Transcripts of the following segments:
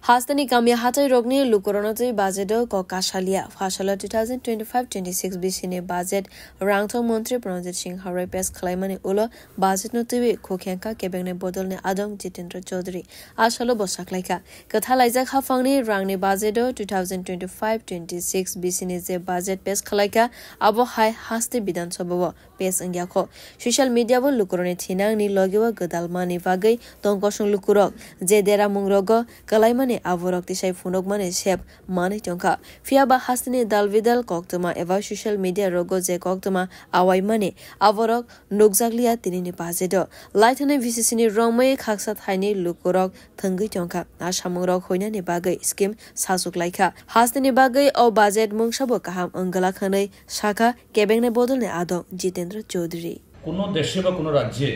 Hastani kamya hatai rogni lukoronati budget ko kashalia fashala 2025-26 bisine budget rangthong montri Pranjit Singh Harai pes khlaimani ulo budget no tibi khokhenka kebengne bodol ne Adong Jitendra Chaudhary ashalo bosaklaika katha laijak hafangni rangni budget 2025-26 bisine je budget pes khlaika abo hai haste bidan sabwa pes angyakho social media bo lukorone thinang ni logewa godalmani bagai tongkosung lukurok je dera mungrogo kalaimani avorok tisai funok mane sep mani tongka fiaba hastini dalvidal koktoma eva social media rogo je koktoma awai mane avorok nukjaglia tinini bajedo laithane visisini rongmai khaksa thaini lukurok thangi tongka asamungrok hoinani bagai scheme sasuk laika hastini bagai o budget mungsabo kaham angala khanai shaka kebengne bodolne Adong Jitendra Chaudhary কোনো দেশে বা কোনো রাজ্যে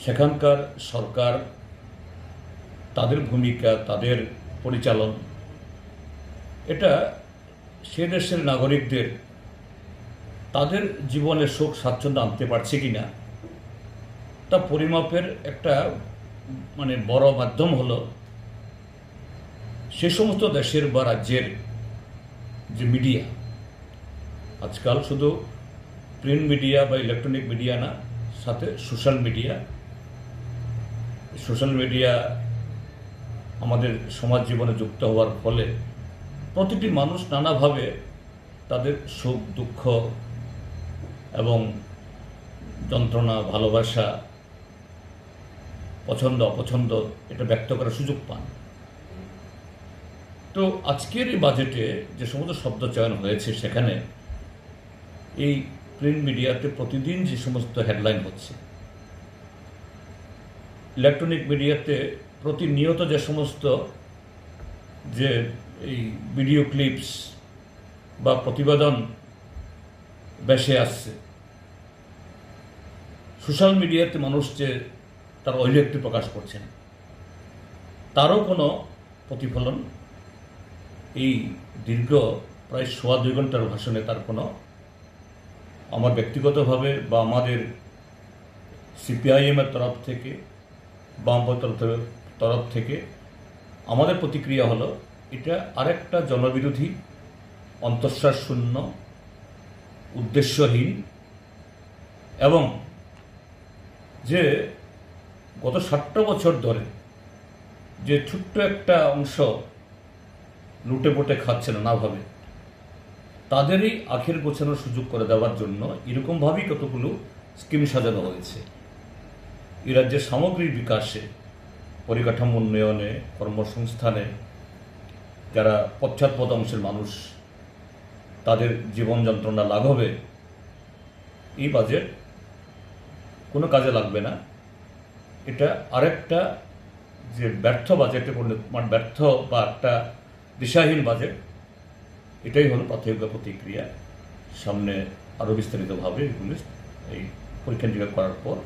সেখানকার সরকার তাদের ভূমিকা তাদের পরিচালন এটা সে দেশের নাগরিকদের তাদের জীবনে সুখ স্বাচ্ছন্দ্য আনতে পারছে কিনা তা পরিমাপের একটা মানে বড় মাধ্যম হলো সে সমস্ত দেশের বা রাজ্যের যে মিডিয়া আজকাল শুধু প্রিন্ট মিডিয়া বা ইলেকট্রনিক মিডিয়া না সাথে সোশ্যাল মিডিয়া আমাদের সমাজ জীবনে যুক্ত হওয়ার ফলে প্রতিটি মানুষ নানাভাবে তাদের সুখ দুঃখ এবং যন্ত্রণা ভালোবাসা পছন্দ অপছন্দ এটা ব্যক্ত করার সুযোগ পান তো আজকের এই বাজেটে যে সমস্ত শব্দ চয়ন হয়েছে সেখানে এই প্রিন্ট মিডিয়াতে প্রতিদিন যে সমস্ত হেডলাইন হচ্ছে ইলেকট্রনিক মিডিয়াতে প্রতিনিয়ত যে সমস্ত যে এই ভিডিও ক্লিপস বা প্রতিবেদন ভেসে আসছে সোশ্যাল মিডিয়াতে মানুষ যে তার অভিব্যক্তি প্রকাশ করছেন তারও কোনো প্রতিফলন এই দীর্ঘ প্রায় 2.5 ঘন্টার ভাষণে তার কোনো আমার ব্যক্তিগতভাবে বা আমাদের সিপিআইএমের তরফ থেকে বামপন্থীর তরফ থেকে আমাদের প্রতিক্রিয়া হলো এটা আরেকটা জনবিরোধী অন্তঃসার শূন্য উদ্দেশ্যহীন এবং যে গত 60 বছর ধরে যে ছোট্ট একটা অংশ লুটে পুটে খাচ্ছে নানাভাবে তাদেরই আখের গোছানোর সুযোগ করে দেওয়ার জন্য এরকমভাবেই কতগুলো স্কিম সাজানো হয়েছে এই রাজ্যের সামগ্রিক বিকাশে পরিকাঠামো উন্নয়নে কর্মসংস্থানে যারা পশ্চাৎপদ অংশের মানুষ তাদের জীবন যন্ত্রণা লাঘবে এই বাজেট কোনো কাজে লাগবে না এটা আরেকটা যে ব্যর্থ বাজেটে ব্যর্থ বা একটা দিশাহীন বাজেট এটাই হলো প্রাথমিক প্রতিক্রিয়া সামনে আরও বিস্তারিতভাবে এগুলো এই পরীক্ষা নিরীক্ষা করার পর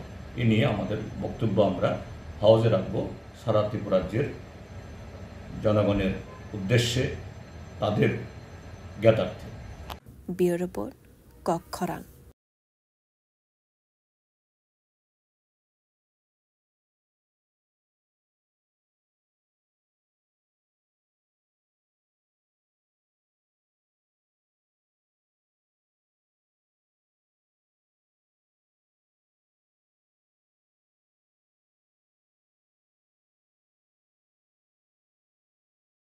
এ নিয়ে আমাদের বক্তব্য আমরা হাউজে রাখবো সারা ত্রিপুরা রাজ্যের জনগণের উদ্দেশ্যে তাদের জ্ঞাতার্থে ব্যুরো রিপোর্ট কক্ষরাং।